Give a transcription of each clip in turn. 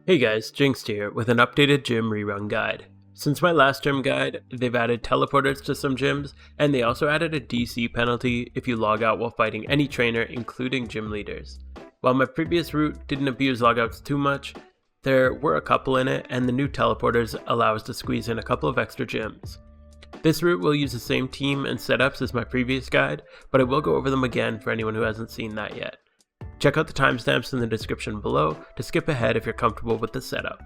Hey guys, Jinxed here with an updated gym rerun guide. Since my last gym guide, they've added teleporters to some gyms, and they also added a DC penalty if you log out while fighting any trainer, including gym leaders. While my previous route didn't abuse logouts too much, there were a couple in it, and the new teleporters allow us to squeeze in a couple of extra gyms. This route will use the same team and setups as my previous guide, but I will go over them again for anyone who hasn't seen that yet. Check out the timestamps in the description below to skip ahead if you're comfortable with the setup.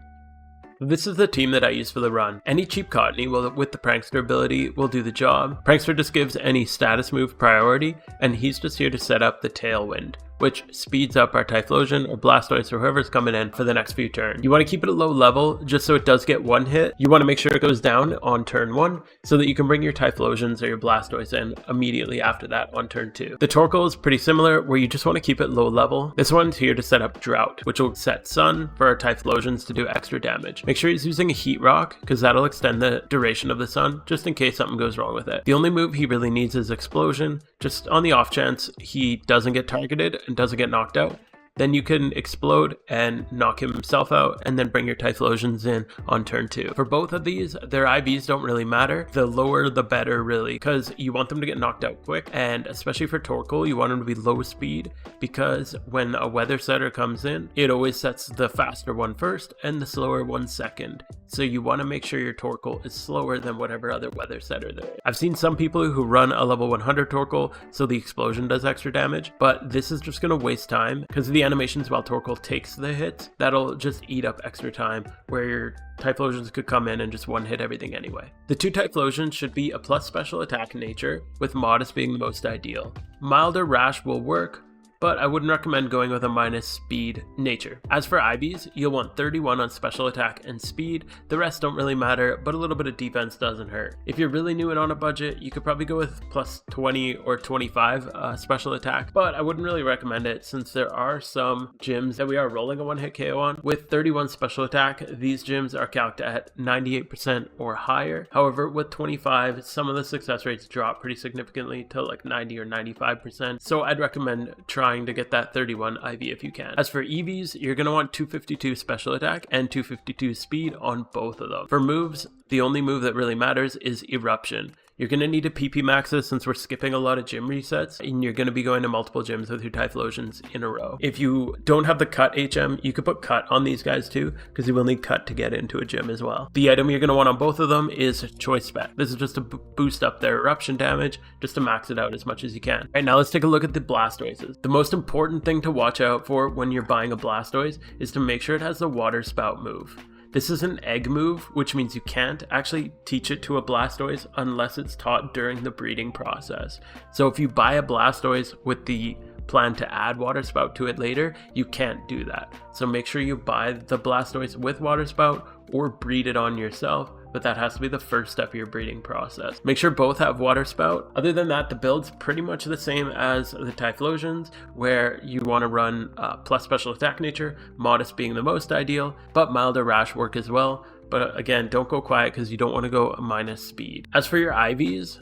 This is the team that I use for the run. Any cheap cottony with the Prankster ability will do the job. Prankster just gives any status move priority, and he's just here to set up the Tailwind, which speeds up our Typhlosion or Blastoise or whoever's coming in for the next few turns. You want to keep it at low level just so it does get one hit. You want to make sure it goes down on turn 1 so that you can bring your Typhlosions or your Blastoise in immediately after that on turn 2. The Torkoal is pretty similar where you just want to keep it low level. This one's here to set up Drought, which will set Sun for our Typhlosions to do extra damage. Make sure he's using a Heat Rock because that'll extend the duration of the Sun just in case something goes wrong with it. The only move he really needs is Explosion, just on the off chance he doesn't get targeted and doesn't get knocked out. Then you can explode and knock himself out and then bring your Typhlosions in on turn 2. For both of these, their IVs don't really matter. The lower the better really, because you want them to get knocked out quick, and especially for Torkoal, you want him to be low speed because when a weather setter comes in, it always sets the faster one first and the slower one second. So you want to make sure your Torkoal is slower than whatever other weather setter there is. I've seen some people who run a level 100 Torkoal so the explosion does extra damage, but this is just going to waste time because the animations while Torkoal takes the hits, that'll just eat up extra time where your Typhlosions could come in and just one hit everything anyway. The two Typhlosions should be a plus special attack nature, with Modest being the most ideal. Milder Rash will work, but I wouldn't recommend going with a minus speed nature. As for IVs, you'll want 31 on special attack and speed. The rest don't really matter, but a little bit of defense doesn't hurt. If you're really new and on a budget, you could probably go with plus 20 or 25 special attack, but I wouldn't really recommend it since there are some gyms that we are rolling a one-hit KO on. With 31 special attack, these gyms are calced at 98% or higher. However, with 25, some of the success rates drop pretty significantly to like 90 or 95%, so I'd recommend trying to get that 31 IV if you can. As for EVs, you're going to want 252 special attack and 252 speed on both of them. For moves, the only move that really matters is Eruption. You're going to need a PP maxes since we're skipping a lot of gym resets, and you're going to be going to multiple gyms with your Typhlosions in a row. If you don't have the Cut HM, you could put Cut on these guys too, because you will need Cut to get into a gym as well. The item you're going to want on both of them is Choice Spec. This is just to boost up their Eruption damage, just to max it out as much as you can. Right now, let's take a look at the Blastoises. The most important thing to watch out for when you're buying a Blastoise is to make sure it has the Water Spout move. This is an egg move, which means you can't actually teach it to a Blastoise unless it's taught during the breeding process. So if you buy a Blastoise with the plan to add Water Spout to it later, you can't do that. So make sure you buy the Blastoise with Water Spout or breed it on yourself, but that has to be the first step of your breeding process. Make sure both have Water Spout. Other than that, the build's pretty much the same as the Typhlosions, where you want to run plus special attack nature, Modest being the most ideal, but Milder Rash work as well. But again, don't go quiet because you don't want to go minus speed. As for your IVs,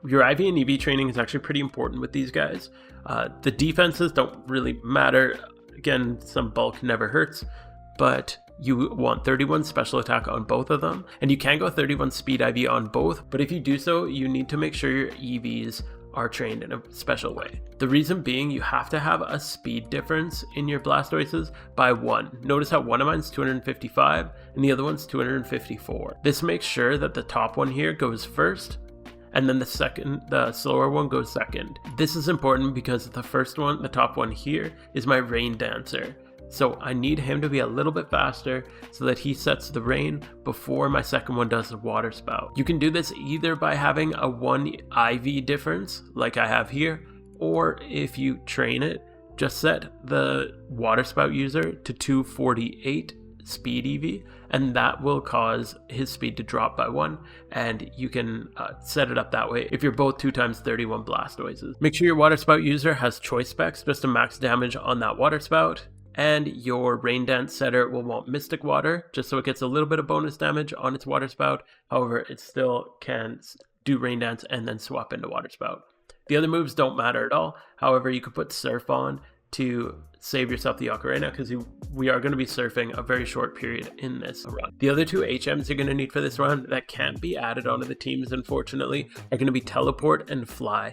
your IV and EV training is actually pretty important with these guys. The defenses don't really matter. Again, some bulk never hurts, but you want 31 special attack on both of them, and you can go 31 speed IV on both, but if you do so, you need to make sure your EVs are trained in a special way. The reason being, you have to have a speed difference in your Blastoises by 1. Notice how one of mine's 255 and the other one's 254. This makes sure that the top one here goes first, and then the slower one goes second. This is important because the first one, the top one here, is my Rain Dancer. So I need him to be a little bit faster so that he sets the rain before my second one does the Water Spout. You can do this either by having a 1 IV difference like I have here, or if you train it, just set the Water Spout user to 248 speed EV, and that will cause his speed to drop by 1, and you can set it up that way if you're both 2 times 31 Blastoises. Make sure your Water Spout user has Choice Specs just to max damage on that Water Spout, and your Rain Dance setter will want Mystic Water just so it gets a little bit of bonus damage on its Water Spout. However, it still can do Rain Dance and then swap into Water Spout. The other moves don't matter at all. However, you could put Surf on to save yourself the ocarina, because we are going to be surfing a very short period in this run. The other two HMs you're going to need for this run that can't be added onto the teams, unfortunately, are going to be teleport and fly.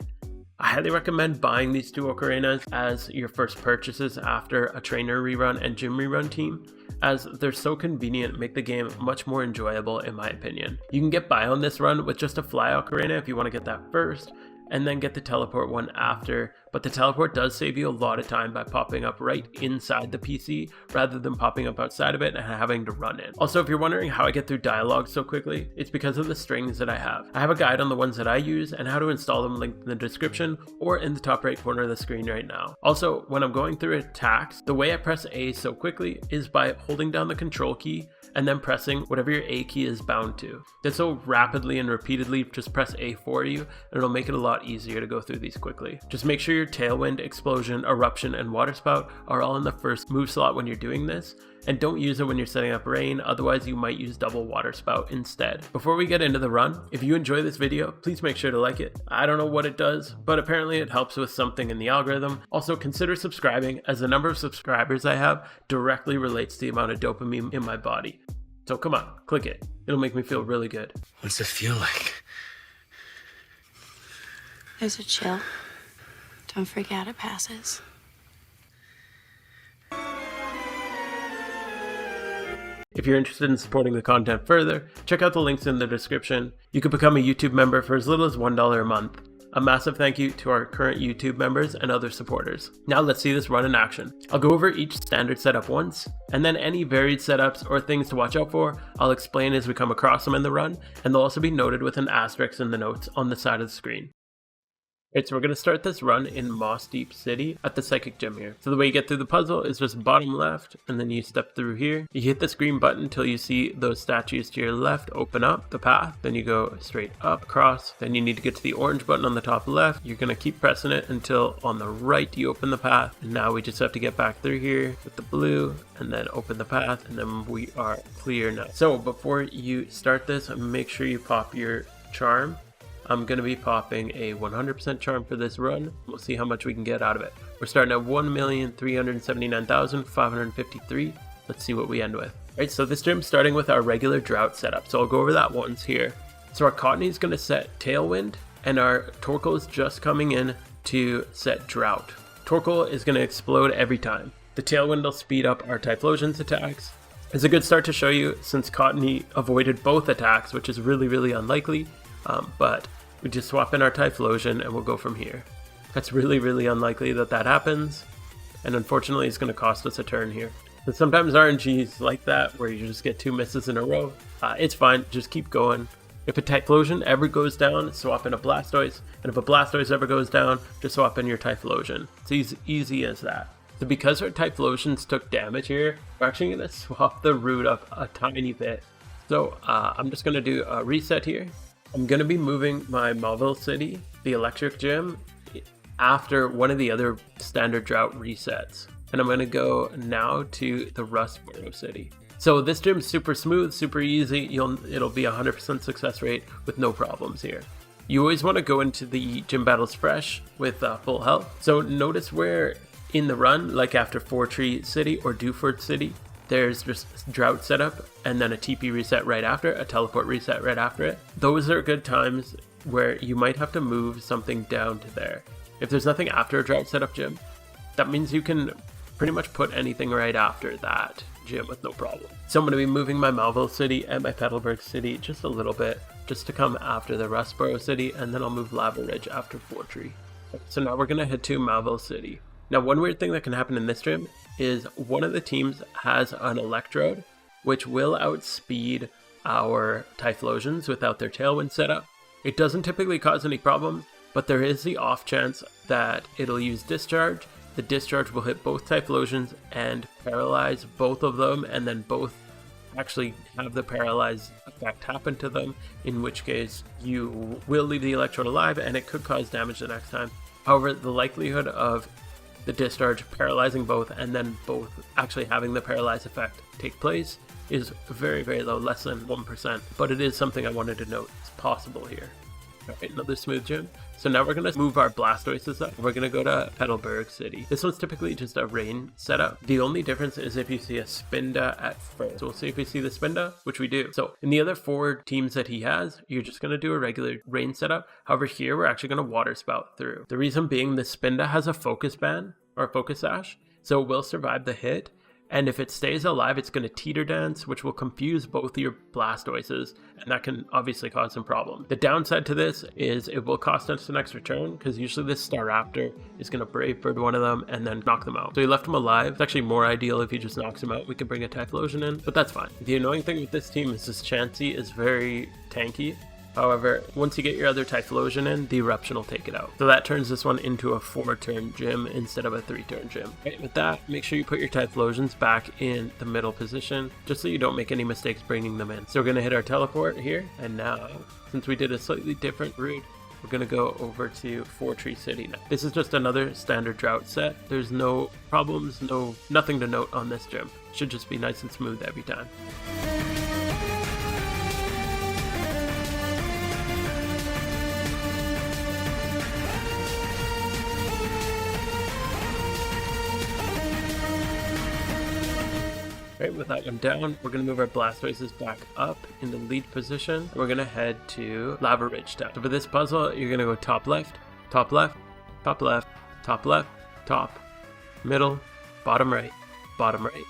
I highly recommend buying these two ocarinas as your first purchases after a trainer rerun and gym rerun team, as they're so convenient and make the game much more enjoyable in my opinion. You can get by on this run with just a fly ocarina if you want to get that first, and then get the teleport one after, but the teleport does save you a lot of time by popping up right inside the PC rather than popping up outside of it and having to run in. Also, if you're wondering how I get through dialogue so quickly, it's because of the strings that I have. I have a guide on the ones that I use and how to install them linked in the description or in the top right corner of the screen right now. Also, when I'm going through attacks, the way I press A so quickly is by holding down the control key and then pressing whatever your A key is bound to. Then so rapidly and repeatedly just press A for you, and it'll make it a lot easier to go through these quickly. Just make sure your tailwind, explosion, eruption, and water spout are all in the first move slot when you're doing this, and don't use it when you're setting up rain, otherwise you might use double water spout instead. Before we get into the run, if you enjoy this video, please make sure to like it. I don't know what it does, but apparently it helps with something in the algorithm. Also consider subscribing, as the number of subscribers I have directly relates to the amount of dopamine in my body. So come on, click it. It'll make me feel really good. What's it feel like? There's a chill. Don't freak out, it passes. If you're interested in supporting the content further, check out the links in the description. You can become a YouTube member for as little as $1 a month. A massive thank you to our current YouTube members and other supporters. Now let's see this run in action. I'll go over each standard setup once, and then any varied setups or things to watch out for, I'll explain as we come across them in the run, and they'll also be noted with an asterisk in the notes on the side of the screen. Alright, so we're going to start this run in Moss Deep City at the Psychic Gym here. So the way you get through the puzzle is just bottom left, and then you step through here. You hit this green button until you see those statues to your left open up the path. Then you go straight up, across. Then you need to get to the orange button on the top left. You're going to keep pressing it until on the right you open the path. And now we just have to get back through here with the blue and then open the path, and then we are clear now. So before you start this, make sure you pop your charm. I'm going to be popping a 100% charm for this run. We'll see how much we can get out of it. We're starting at 1,379,553. Let's see what we end with. Alright, so this gym's starting with our regular drought setup. So I'll go over that once here. So our Cottony is going to set Tailwind, and our Torkoal is just coming in to set Drought. Torkoal is going to explode every time. The Tailwind will speed up our Typhlosion's attacks. It's a good start to show you since Cottony avoided both attacks, which is really unlikely. But we just swap in our Typhlosion and we'll go from here. That's really unlikely that happens, and unfortunately it's going to cost us a turn here. And sometimes RNG is like that, where you just get 2 misses in a row. It's fine, just keep going. If a Typhlosion ever goes down, swap in a Blastoise, and if a Blastoise ever goes down, just swap in your Typhlosion. It's easy as that. So because our Typhlosions took damage here, we're actually going to swap the route up a tiny bit. So I'm just going to do a reset here. I'm going to be moving my Mauville City, the electric gym, after one of the other standard drought resets. And I'm going to go now to the Rustboro City. So this gym's super smooth, super easy. It'll be 100% success rate with no problems here. You always want to go into the gym battles fresh with full health. So notice where in the run, like after Fortree City or Dewford City, there's just drought setup and then a TP reset right after, a teleport reset right after it. Those are good times where you might have to move something down to there. If there's nothing after a drought setup gym, that means you can pretty much put anything right after that gym with no problem. So I'm going to be moving my Mauville City and my Petalburg City just a little bit, just to come after the Rustboro City, and then I'll move Lava Ridge after Fortree. So now we're going to head to Mauville City. Now one weird thing that can happen in this gym is one of the teams has an Electrode, which will outspeed our Typhlosions without their Tailwind setup. It doesn't typically cause any problems, but there is the off chance that it'll use Discharge. The Discharge will hit both Typhlosions and paralyze both of them, and then both actually have the paralyze effect happen to them, in which case you will leave the Electrode alive and it could cause damage the next time. However, the likelihood of the Discharge paralyzing both and then both actually having the paralyze effect take place is very low, less than 1%, but it is something I wanted to note. It's possible here. Alright, another smooth gym. So now we're going to move our Blastoises up. We're going to go to Petalburg City. This one's typically just a rain setup. The only difference is if you see a Spinda at first. So we'll see if we see the Spinda, which we do. So in the other 4 teams that he has, you're just going to do a regular rain setup. However, here we're actually going to water spout through. The reason being the Spinda has a focus ban or a focus sash, so it will survive the hit. And if it stays alive, it's going to teeter dance, which will confuse both your Blastoises, and that can obviously cause some problems. The downside to this is it will cost us an extra turn, because usually this Staraptor is going to Brave Bird one of them and then knock them out. So you left him alive. It's actually more ideal if he just knocks him out. We can bring a Typhlosion in, but that's fine. The annoying thing with this team is this Chansey is very tanky. However, once you get your other Typhlosion in, the Eruption will take it out. So that turns this one into a 4-turn gym instead of a 3-turn gym. Right, with that, make sure you put your Typhlosions back in the middle position, just so you don't make any mistakes bringing them in. So we're going to hit our teleport here, and now, since we did a slightly different route, we're going to go over to Fortree City now. This is just another standard drought set. There's no problems, nothing to note on this gym. Should just be nice and smooth every time. Right, with that one down, we're going to move our Blastoises back up in the lead position. And we're going to head to Lava Ridge Town. So for this puzzle, you're going to go top left, top left, top left, top left, top, middle, bottom right,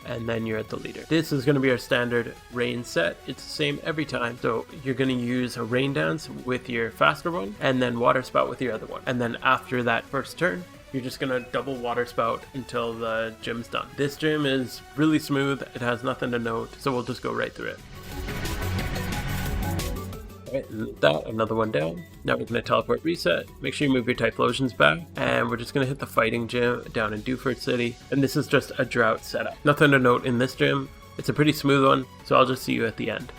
and then you're at the leader. This is going to be our standard rain set. It's the same every time. So you're going to use a rain dance with your faster one, and then water spout with your other one. And then after that first turn, you're just going to double water spout until the gym's done. This gym is really smooth. It has nothing to note, so we'll just go right through it. Alright, and with that, another one down. Now we're going to teleport reset. Make sure you move your Typhlosions back. And we're just going to hit the fighting gym down in Dewford City. And this is just a drought setup. Nothing to note in this gym. It's a pretty smooth one, so I'll just see you at the end.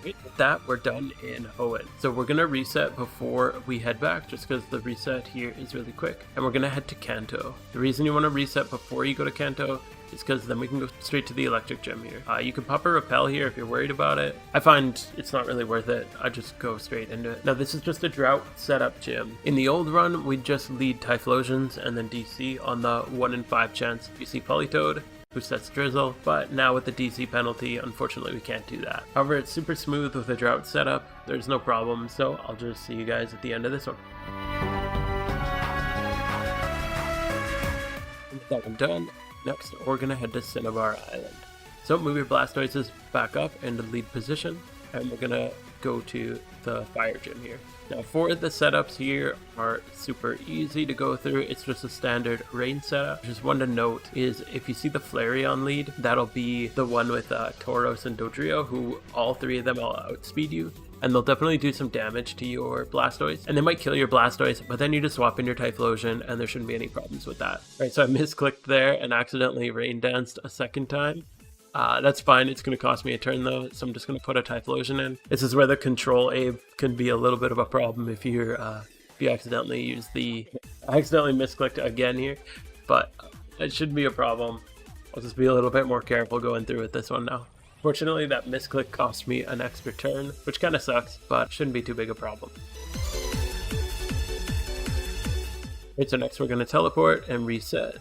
With that, we're done in Hoenn. So we're going to reset before we head back, just because the reset here is really quick. And we're going to head to Kanto. The reason you want to reset before you go to Kanto is because then we can go straight to the electric gym here. You can pop a repel here if you're worried about it. I find it's not really worth it. I just go straight into it. Now this is just a drought setup gym. In the old run, we'd just lead Typhlosions and then DC on the 1 in 5 chance you see Politoed, who sets Drizzle, but now with the DC penalty, unfortunately we can't do that. However, it's super smooth with a drought setup. There's no problem, so I'll just see you guys at the end of this one. With that one done, next we're gonna head to Sinnoh Island. So move your Blastoises back up into lead position, and we're gonna go to the fire gym here. Now for the setups here are super easy to go through. It's just a standard rain setup. Just one to note is if you see the Flareon lead, that'll be the one with Tauros and Dodrio, who all 3 of them will outspeed you. And they'll definitely do some damage to your Blastoise. And they might kill your Blastoise, but then you just swap in your Typhlosion and there shouldn't be any problems with that. Right, so I misclicked there and accidentally rain danced a second time. That's fine. It's going to cost me a turn though, so I'm just going to put a Typhlosion in. This is where the control Abe can be a little bit of a problem if you accidentally use the... I accidentally misclicked again here, but it shouldn't be a problem. I'll just be a little bit more careful going through with this one now. Fortunately, that misclick cost me an extra turn, which kind of sucks, but shouldn't be too big a problem. Right, so next we're going to teleport and reset.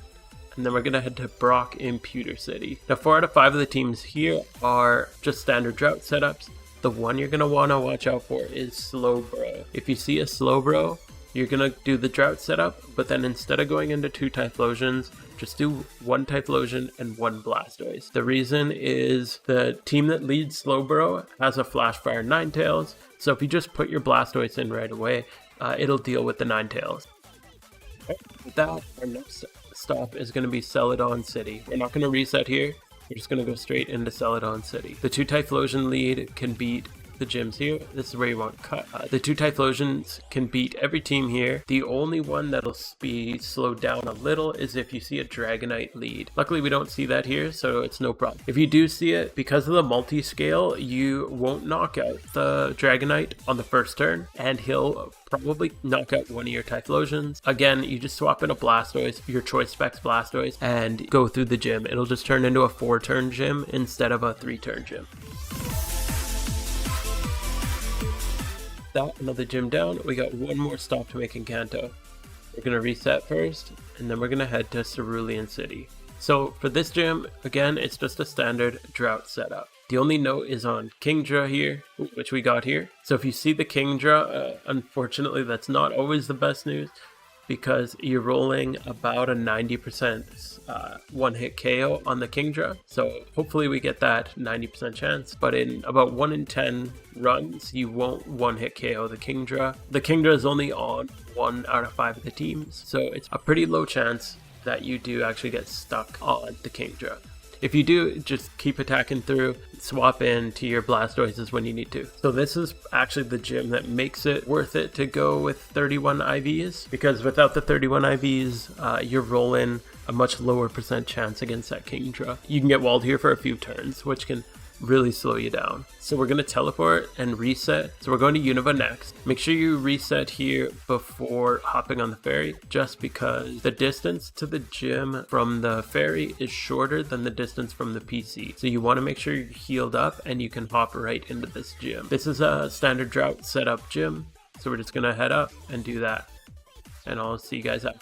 And then we're going to head to Brock in Pewter City. Now 4 out of 5 of the teams here are just standard drought setups. The one you're going to want to watch out for is Slowbro. If you see a Slowbro, you're going to do the drought setup, but then instead of going into 2 Typhlosions, just do 1 Typhlosion and 1 Blastoise. The reason is the team that leads Slowbro has a Flash Fire Ninetales, so if you just put your Blastoise in right away, it'll deal with the Ninetales. Okay, with that, our next stop is going to be Celadon City. We're not going to reset here. We're just going to go straight into Celadon City. The 2 Typhlosion lead can beat the gyms here. This is where you want cut. The 2 Typhlosions can beat every team here. The only one that'll be slowed down a little is if you see a Dragonite lead. Luckily we don't see that here, so it's no problem. If you do see it, because of the multi-scale, you won't knock out the Dragonite on the first turn, and he'll probably knock out one of your Typhlosions. Again, you just swap in a Blastoise, your choice specs Blastoise, and go through the gym. It'll just turn into a 4-turn gym instead of a 3-turn gym. That, another gym down. We got one more stop to make in Kanto. We're going to reset first, and then we're going to head to Cerulean City. So for this gym, again, it's just a standard drought setup. The only note is on Kingdra here, which we got here. So if you see the Kingdra, unfortunately that's not always the best news, because you're rolling about a 90% one-hit KO on the Kingdra. So hopefully we get that 90% chance, but in about 1 in 10 runs, you won't one-hit KO the Kingdra. The Kingdra is only on 1 out of 5 of the teams, so it's a pretty low chance that you do actually get stuck on the Kingdra. If you do, just keep attacking through, swap in to your Blastoises when you need to. So this is actually the gym that makes it worth it to go with 31 IVs, because without the 31 IVs, you're rolling a much lower % chance against that Kingdra. You can get walled here for a few turns, which can really slow you down. So we're going to teleport and reset. So we're going to Unova next. Make sure you reset here before hopping on the ferry, just because the distance to the gym from the ferry is shorter than the distance from the PC. So you want to make sure you're healed up and you can hop right into this gym. This is a standard drought setup gym. So we're just going to head up and do that. And I'll see you guys out.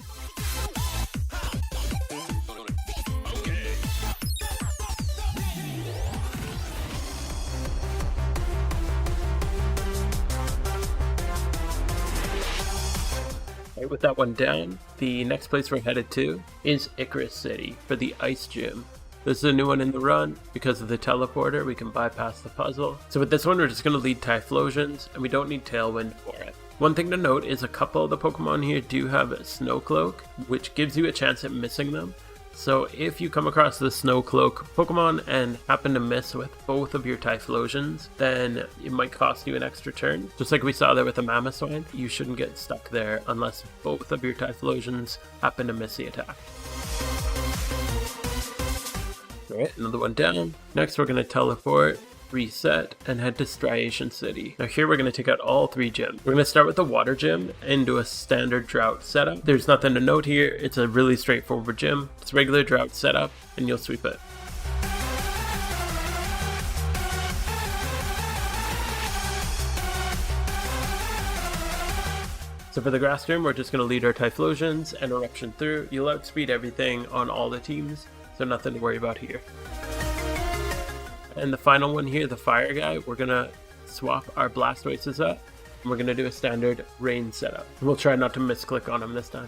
With that one down, the next place we're headed to is Icarus City for the Ice Gym. This is a new one in the run. Because of the teleporter, we can bypass the puzzle. So with this one, we're just going to lead Typhlosions, and we don't need Tailwind for it. One thing to note is a couple of the Pokemon here do have Snow Cloak, which gives you a chance at missing them. So if you come across the Snow Cloak Pokemon and happen to miss with both of your Typhlosions, then it might cost you an extra turn. Just like we saw there with the Mamoswine, you shouldn't get stuck there unless both of your Typhlosions happen to miss the attack. Alright, another one down. Next we're going to teleport, reset, and head to Striation City. Now here we're going to take out all 3 gyms. We're going to start with the water gym and do a standard drought setup. There's nothing to note here. It's a really straightforward gym. It's regular drought setup and you'll sweep it. So for the grass gym, we're just going to lead our Typhlosions and Eruption through. You'll outspeed everything on all the teams, so nothing to worry about here. And the final one here, the fire guy, we're going to swap our Blastoises up. And we're going to do a standard rain setup. We'll try not to misclick on him this time.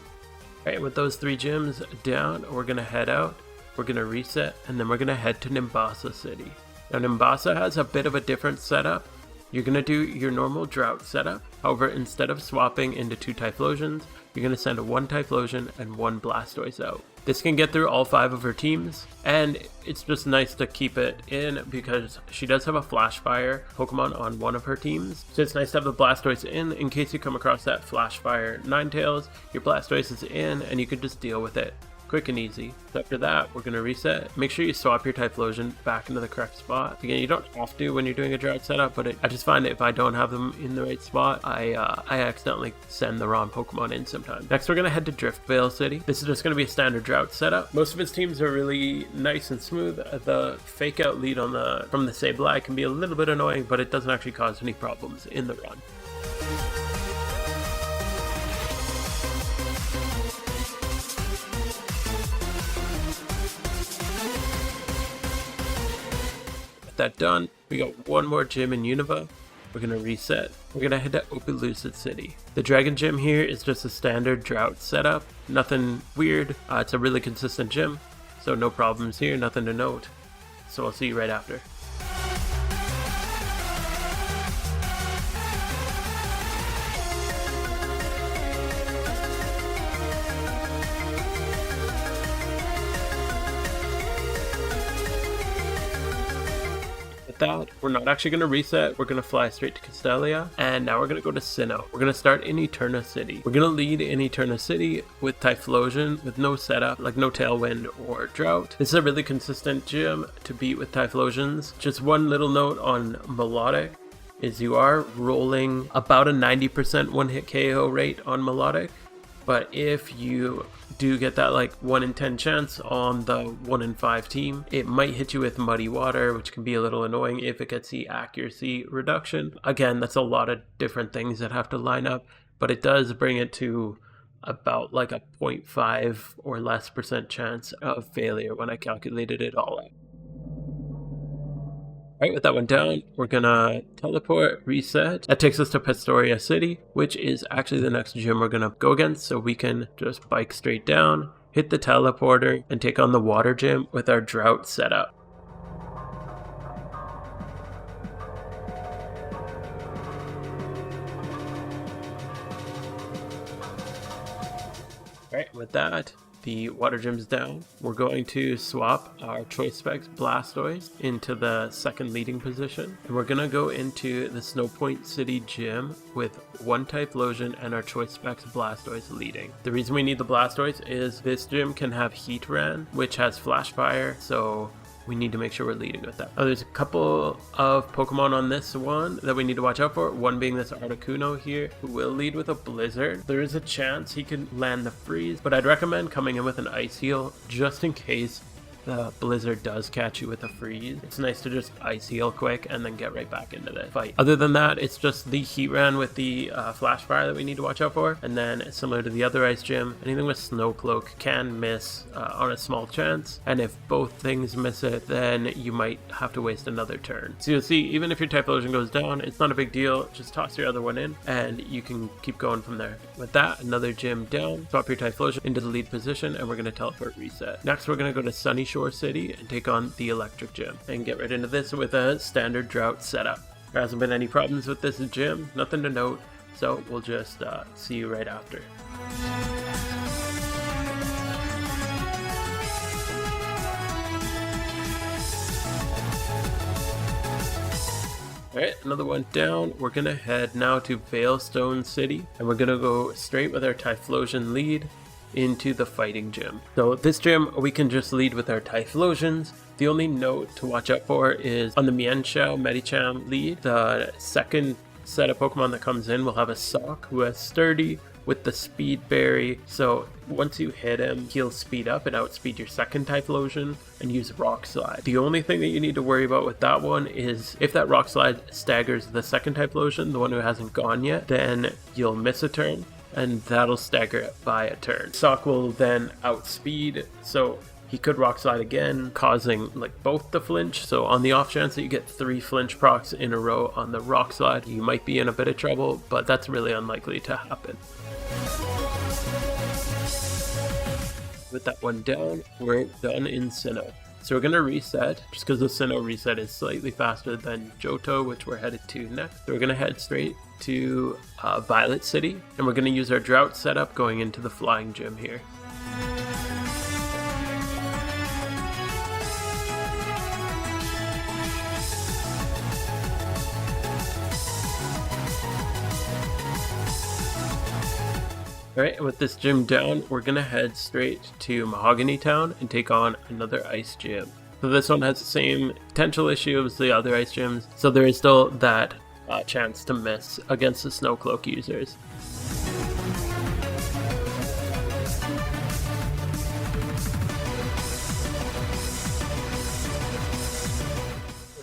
Alright, with those 3 gyms down, we're going to head out. We're going to reset, and then we're going to head to Nimbasa City. Now Nimbasa has a bit of a different setup. You're going to do your normal drought setup. However, instead of swapping into 2 Typhlosions, you're going to send 1 Typhlosion and 1 Blastoise out. This can get through all 5 of her teams, and it's just nice to keep it in because she does have a Flash Fire Pokemon on one of her teams. So it's nice to have the Blastoise in case you come across that Flash Fire Ninetales. Your Blastoise is in and you can just deal with it. Quick and easy. So after that, we're going to reset. Make sure you swap your Typhlosion back into the correct spot. Again, you don't have to when you're doing a drought setup, but I just find that if I don't have them in the right spot, I accidentally send the wrong Pokemon in sometimes. Next, we're going to head to Driftvale City. This is just going to be a standard drought setup. Most of its teams are really nice and smooth. The fake out lead from the Sableye can be a little bit annoying, but it doesn't actually cause any problems in the run. That done, we got one more gym in Unova. We're gonna reset. We're gonna head to Opelucid City. The Dragon Gym here is just a standard drought setup. Nothing weird. It's a really consistent gym, so no problems here, nothing to note. So I'll see you right after. With that, we're not actually going to reset. We're going to fly straight to Castelia, and now we're going to go to Sinnoh. We're going to start in Eterna City. We're going to lead in Eterna City with Typhlosion with no setup, like no Tailwind or Drought. This is a really consistent gym to beat with Typhlosions. Just one little note on Melodic is you are rolling about a 90% one-hit KO rate on Melodic, but if you do get that like 1 in 10 chance on the 1 in 5 team, it might hit you with Muddy Water, which can be a little annoying if it gets the accuracy reduction. Again, that's a lot of different things that have to line up, but it does bring it to about like a 0.5 or less % chance of failure when I calculated it all out. Alright, with that one down, we're gonna teleport, reset. That takes us to Pastoria City, which is actually the next gym we're gonna go against, so we can just bike straight down, hit the teleporter, and take on the water gym with our drought setup. Alright, with that, the water gym's down. We're going to swap our Choice Specs Blastoise into the second leading position. And we're going to go into the Snow Point City gym with one Typhlosion and our Choice Specs Blastoise leading. The reason we need the Blastoise is this gym can have Heatran, which has Flash Fire, so we need to make sure we're leading with that. There's a couple of Pokemon on this one that we need to watch out for. One being this Articuno here, who will lead with a Blizzard. There is a chance he can land the Freeze, but I'd recommend coming in with an Ice Heal just in case the Blizzard does catch you with a Freeze. It's nice to just Ice Heal quick and then get right back into the fight. Other than that, it's just the Heatran with the Flash Fire that we need to watch out for. And then similar to the other ice gym, anything with Snow Cloak can miss on a small chance. And if both things miss it, then you might have to waste another turn. So you'll see, even if your Typhlosion goes down, it's not a big deal. Just toss your other one in and you can keep going from there. With that, another gym down, swap your Typhlosion into the lead position, and we're going to teleport reset. Next, we're going to go to Sunny Shore City and take on the Electric Gym and get right into this with a standard drought setup. There hasn't been any problems with this gym, nothing to note, so we'll just see you right after. Alright, another one down. We're going to head now to Veilstone City, and we're going to go straight with our Typhlosion lead into the fighting gym. So this gym, we can just lead with our Typhlosions. The only note to watch out for is on the Mienshao Medicham lead, the second set of Pokemon that comes in will have a Sock who has Sturdy with the Speed Berry. So once you hit him, he'll speed up and outspeed your second Typhlosion and use Rock Slide. The only thing that you need to worry about with that one is if that Rock Slide staggers the second Typhlosion, the one who hasn't gone yet, then you'll miss a turn, and that'll stagger it by a turn. Sock will then outspeed, so he could Rock Slide again, causing like both the flinch. So on the off chance that you get 3 flinch procs in a row on the Rock Slide, you might be in a bit of trouble, but that's really unlikely to happen. With that one down, we're done in Sinnoh. So we're going to reset, just because the Sinnoh reset is slightly faster than Johto, which we're headed to next. So we're going to head straight to Violet City, and we're going to use our drought setup going into the flying gym here. Alright, and with this gym down, we're going to head straight to Mahogany Town and take on another ice gym. So this one has the same potential issue as the other ice gyms, so there is still that chance to miss against the Snow Cloak users.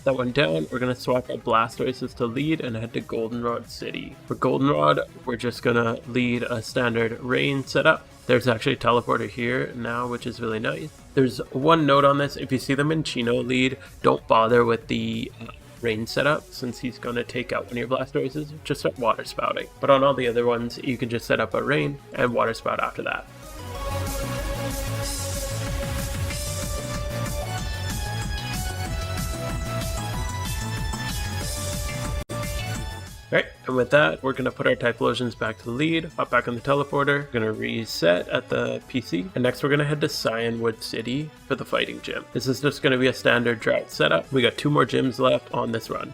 That one down, we're going to swap our Blastoises to lead and head to Goldenrod City. For Goldenrod, we're just going to lead a standard rain setup. There's actually a teleporter here now, which is really nice. There's one note on this: if you see the Minccino lead, don't bother with the rain setup, since he's going to take out one of your Blastoises. Just start water spouting. But on all the other ones, you can just set up a rain and water spout after that. Alright, and with that, we're going to put our Typhlosions back to the lead, hop back on the teleporter, going to reset at the PC, and next we're going to head to Cyanwood City for the fighting gym. This is just going to be a standard drought setup. We got 2 more gyms left on this run.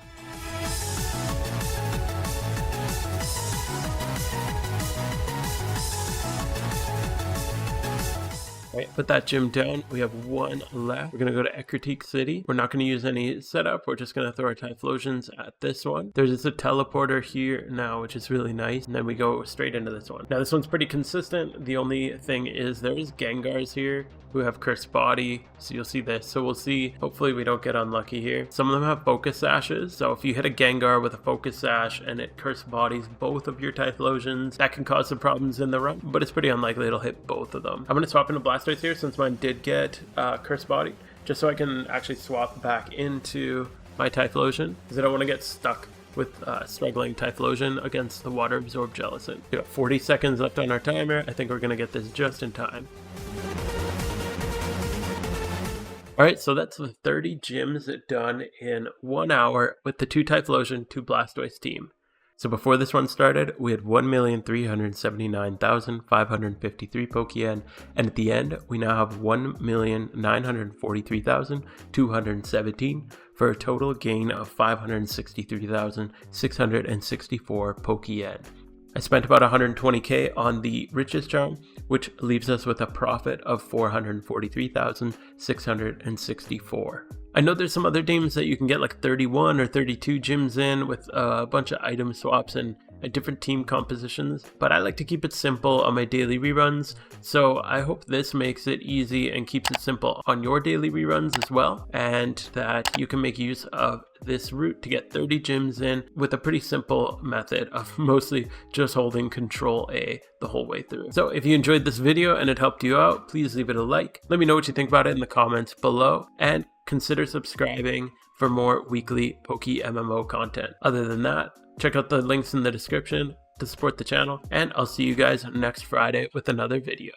Right, put that gym down. We have 1 left. We're going to go to Ekritique City. We're not going to use any setup. We're just going to throw our Typhlosions at this one. There's a teleporter here now, which is really nice. And then we go straight into this one. Now, this one's pretty consistent. The only thing is there's Gengars here who have Cursed Body. So you'll see this. So we'll see. Hopefully we don't get unlucky here. Some of them have Focus Sashes. So if you hit a Gengar with a Focus Sash and it Cursed Bodies both of your Typhlosions, that can cause some problems in the run. But it's pretty unlikely it'll hit both of them. I'm going to swap into Blastoise here since mine did get Cursed Body, just so I can actually swap back into my Typhlosion, because I don't want to get stuck with struggling Typhlosion against the Water Absorb Jellicent. We got 40 seconds left on our timer. I think we're going to get this just in time. Alright, so that's the 30 gyms done in 1 hour with the 2 Typhlosion, 2 Blastoise team. So before this run started, we had 1,379,553 Pokeyen, and at the end, we now have 1,943,217 for a total gain of 563,664 Pokeyen. I spent about 120k on the Riches Charm, which leaves us with a profit of 443,664. I know there's some other games that you can get like 31 or 32 gyms in with a bunch of item swaps and different team compositions, but I like to keep it simple on my daily reruns, so I hope this makes it easy and keeps it simple on your daily reruns as well, and that you can make use of this route to get 30 gyms in with a pretty simple method of mostly just holding Control A the whole way through. So if you enjoyed this video and it helped you out, please leave it a like. Let me know what you think about it in the comments below, and consider subscribing for more weekly PokeMMO content. Other than that, check out the links in the description to support the channel, and I'll see you guys next Friday with another video.